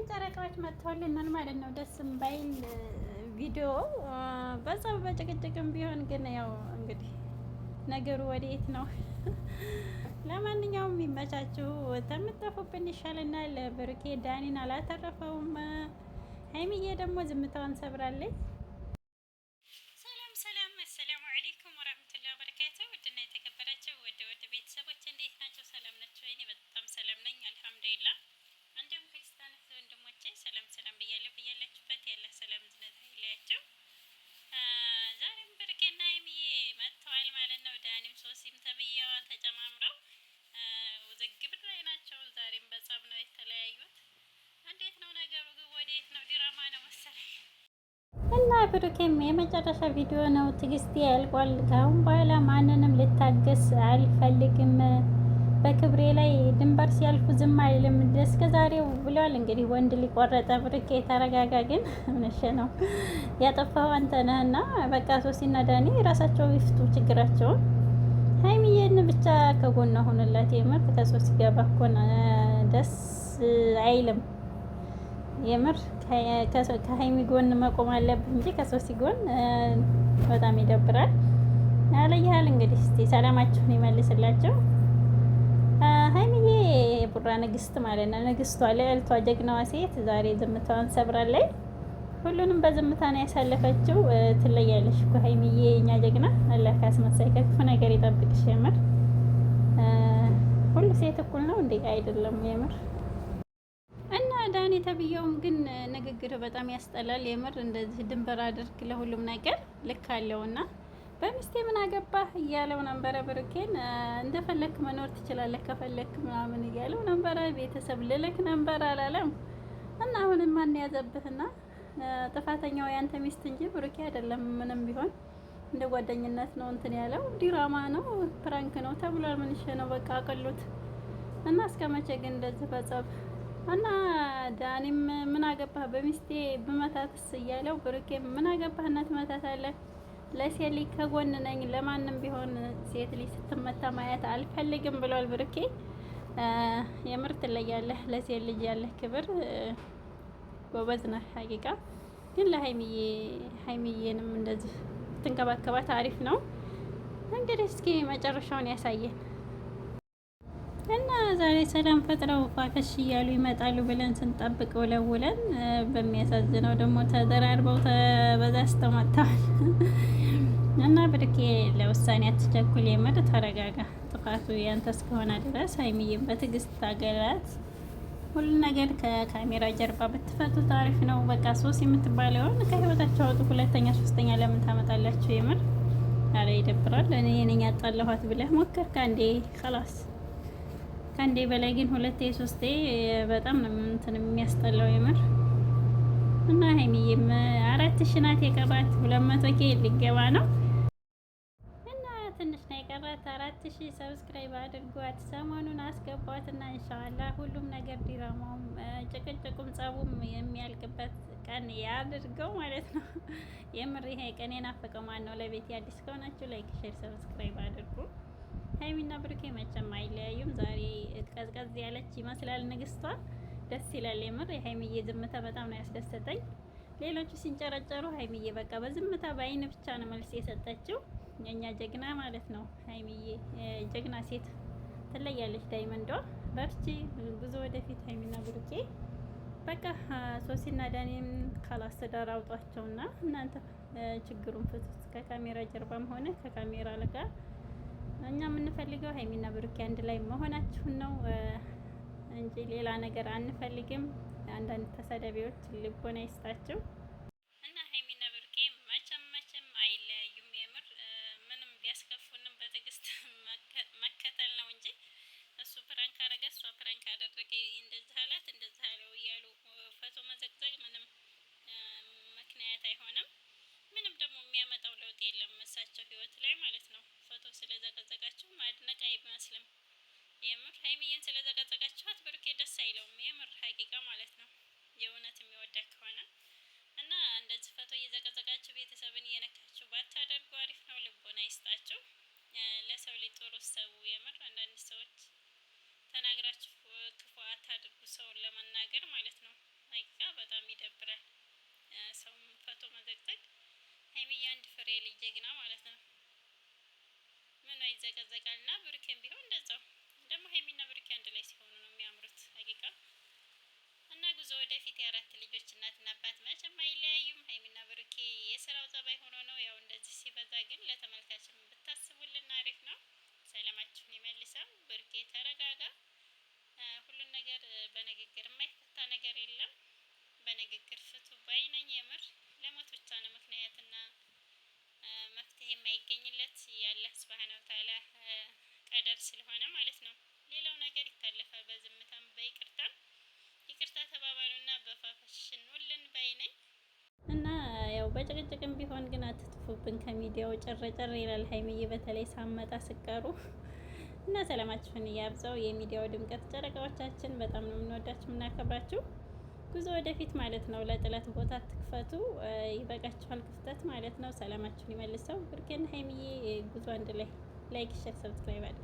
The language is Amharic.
ጨረቃዎች መጥተውልናል ማለት ነው። ደስም ባይል ቪዲዮ በዛው በጭቅጭቅም ቢሆን ግን ያው እንግዲህ ነገሩ ወዴት ነው? ለማንኛውም የሚመቻችሁ ተምጠፉብን ይሻለናል። ብሩኬ ዳኒን አላተረፈውም። ሀይሚዬ ደግሞ ዝምታዋን ሰብራለች። ሰላም ሰላም፣ አሰላሙ አለይኩም ወራህመቱላሂ ወበረካቱ። ውድና የተከበራችሁ ውድ ቤተሰቦች እንዴት ናቸው? ሰላም ናቸው? እኔ በጣም ሰላም ነኝ አልሐምዱሊላህ። እንዲሁም ክርስቲያን ወንድሞቼ ሰላም ሰላም ብያለሁ። ብያላችሁበት ያለ ሰላም ዝነት አይለያችሁ። ዛሬም ብሩኬና ሀይሚዬ መጥተዋል ማለት ነው። ዳኒም ሶሲም ተብዬዋ ተጨማምረው ውዝግብ ላይ ናቸው። ዛሬም በጸብ ነው የተለያዩት። እንዴት ነው ነገሩ? ወዴት ነው? ዲራማ ነው መሰለኝ። እና ብሩኬም የመጨረሻ ቪዲዮ ነው። ትግስቴ ያልቋል። ከአሁን በኋላ ማንንም ልታገስ አልፈልግም። በክብሬ ላይ ድንበር ሲያልፉ ዝም አይልም እስከ ዛሬው ብሏል። እንግዲህ ወንድ ሊቆረጠ ብሩኬ ተረጋጋ። ግን ምንሽ ነው ያጠፋው አንተ ነህና በቃ ሶሲና ዳኒ ራሳቸው ይፍቱ ችግራቸውን። ሀይሚዬን ብቻ ከጎኗ ሆነላት። የምር ከሶሲ ጋር ባኮን ደስ አይልም። የምር ከሀይሚ ጎን መቆም አለብን እንጂ ከሶሲ ጎን በጣም ይደብራል። ያለያል እንግዲህ እስቲ ሰላማችሁን ይመልስላቸው። ሀይሚዬ የቡራ ንግስት ማለት ነው። ንግስቷ ልዕልቷ ጀግናዋ ሴት ዛሬ ዝምታዋን ሰብራለች። ሁሉንም በዝምታ ነው ያሳለፈችው። ትለያለሽ እኮ ሀይሚዬ የኛ ጀግና። አላህ ካስመሳይ ከክፉ ነገር ይጠብቅሽ። የምር ሁሉ ሴት እኩል ነው እንዴ? አይደለም የምር። እና ዳኒ ተብዬውም ግን ንግግር በጣም ያስጠላል። የምር እንደዚህ ድንበር አድርግ ለሁሉም ነገር ልክ አለውና በሚስቴ ምን አገባህ እያለው ነበረ። ብሩኬን እንደፈለክ መኖር ትችላለህ ከፈለክ ምናምን እያለው ነበረ። ቤተሰብ ልልክ ነበር አላለም። እና አሁንም ማን ያዘብህና ጥፋተኛው ያንተ ሚስት እንጂ ብሩኬ አይደለም። ምንም ቢሆን እንደ ጓደኝነት ነው እንትን ያለው። ዲራማ ነው ፕራንክ ነው ተብሏል። ምንሽ ነው በቃ አቅሉት። እና እስከ መቼ ግን እንደዚህ በጸብ እና ዳኒም ምን አገባህ በሚስቴ ብመታትስ እያለው ብሩኬ ምን አገባህ እና ትመታታለህ? ለሴት ልጅ ከጎን ነኝ። ለማንም ቢሆን ሴት ልጅ ስትመታ ማየት አልፈልግም ብሏል ብሩኬ። የምር ትለያለህ። ለሴት ልጅ ያለህ ክብር ጎበዝ ነህ ሀቂቃ። ግን ሀይሚዬንም እንደዚህ ትንከባከባት አሪፍ ነው። እንግዲህ እስኪ መጨረሻውን ያሳየን እና ዛሬ ሰላም ፈጥረው ፋፈሽ እያሉ ይመጣሉ ብለን ስንጠብቅ ውለን በሚያሳዝነው ደግሞ ተደራርበው በዛ ስተመጥተዋል። እና ብሩኬ ለውሳኔ አትቸኩል። የምር ተረጋጋ። ጥፋቱ ያንተ እስከሆነ ድረስ ሀይሚዬም በትዕግስት ታገላት። ሁሉ ነገር ከካሜራ ጀርባ ብትፈቱ ታሪፍ ነው። በቃ ሶስት የምትባለውን ከህይወታቸው አውጡ። ሁለተኛ ሶስተኛ ለምን ታመጣላችሁ? የምር አረ ይደብራል። እኔ ነኝ ያጣለኋት ብለህ ሞከር ከአንዴ ከላስ ከአንዴ በላይ ግን ሁለቴ ሶስቴ በጣም ነው እንትን የሚያስጠላው የምር። እና ሀይሚዬም 4000 ናት የቀራት 200K ሊገባ ነው። እና ትንሽ ነው የቀራት 4000 ሰብስክራይብ አድርጓት። ሰሞኑን አስገቧት እና ኢንሻአላህ ሁሉም ነገር ዲራማውም ጭቅጭቁም ጸቡም የሚያልቅበት ቀን ያድርገው ማለት ነው። የምር ይሄ ቀን የናፈቀው ማን ነው? ለቤት አዲስ ከሆናችሁ ላይክ፣ ሼር፣ ሰብስክራይብ አድርጉ። ሀይሚና ብሩኬ መቼም አይለያዩም። ዛሬ ቀዝቀዝ ያለች ይመስላል ንግስቷ። ደስ ይላል የምር። የሀይሚዬ ዝምታ በጣም ነው ያስደሰተኝ። ሌሎቹ ሲንጨረጨሩ ሀይሚዬ በቃ በዝምታ በአይን ብቻ ነው መልስ የሰጠችው። የኛ ጀግና ማለት ነው። ሀይሚዬ ጀግና ሴት ትለያለች። ዳይመንዷ በርቺ፣ ብዙ ወደፊት ሀይሚና ብሩኬ። በቃ ሶሲና ዳኒን ካላስተዳር አውጧቸውና እናንተ ችግሩን ፍቱት። ከካሜራ ጀርባም ሆነ ከካሜራ ጋር እኛ የምንፈልገው ሀይሚና ብሩኬ አንድ ላይ መሆናችሁን ነው እንጂ ሌላ ነገር አንፈልግም። አንዳንድ ተሳዳቢዎች ልቦና ይስጣቸው እና ሀይሚና ብሩኬ መቼም አይለያዩም። የምር ምንም ቢያስከፉንም በትዕግስት መከተል ነው እንጂ እሱ ፕራንክ አረገ እሷ ፕራንክ አደረገ እንደዚህ አላት እንደዚህ አለው እያሉ ፈቶ መዘግዘግ ምንም ምክንያት አይሆንም። ምንም ደግሞ የሚያመጣው ለውጥ የለም እሳቸው ህይወት ላይ ማለት ነው። ፎቶ ስለዘቀዘቃችሁ ማድነቅ አይመስልም። የምር ሀይሚዬን ስለዘቀዘቃችኋት ብሩኬ ደስ አይለውም። የምር ሀቂቃ ማለት ነው። የእውነት የሚወዳት ከሆነ ለወደፊት የአራት ልጆች እናትና አባት መቼም አይለያዩም። ሀይሚና ብሩኬ የስራው ጸባይ ሆኖ ነው። ያው እንደዚህ ሲበዛ ግን ለተመልካችም ብታስቡልን አሪፍ ነው። ሰላማችሁን ይመልሰው። ብሩኬ ተረጋጋ። ሁሉን ነገር በንግግር የማይፈታ ነገር የለም። በንግግር ፍቱ ባይነኝ። የምር ለሞት ብቻ ነው ምክንያትና መፍትሄ የማይገኝለት የአላህ ሱብሃነሁ ወተዓላ ቀደር ስለሆነ ማለት ነው። ሌላው ነገር ይታለፋል በዝምታም በይቅርታም። ይቅርታ ተባባሉና በፋፋሽን ውልን ባይነኝ እና ያው በጭቅጭቅም ቢሆን ግን አትጥፉብን ከሚዲያው ጭር ይላል። ሀይሚዬ በተለይ ሳመጣ ስቀሩ እና ሰላማችሁን እያብዛው። የሚዲያው ድምቀት ጨረቃዎቻችን በጣም ነው የምንወዳችሁ የምናከብራችሁ። ጉዞ ወደፊት ማለት ነው። ለጥለት ቦታ ትክፈቱ። ይበቃችኋል ክፍተት ማለት ነው። ሰላማችሁን ይመልሰው። ብሩኬና ሀይሚዬ ጉዞ አንድ ላይ። ላይክ፣ ሼር፣ ሰብስክራይብ አድርጉ።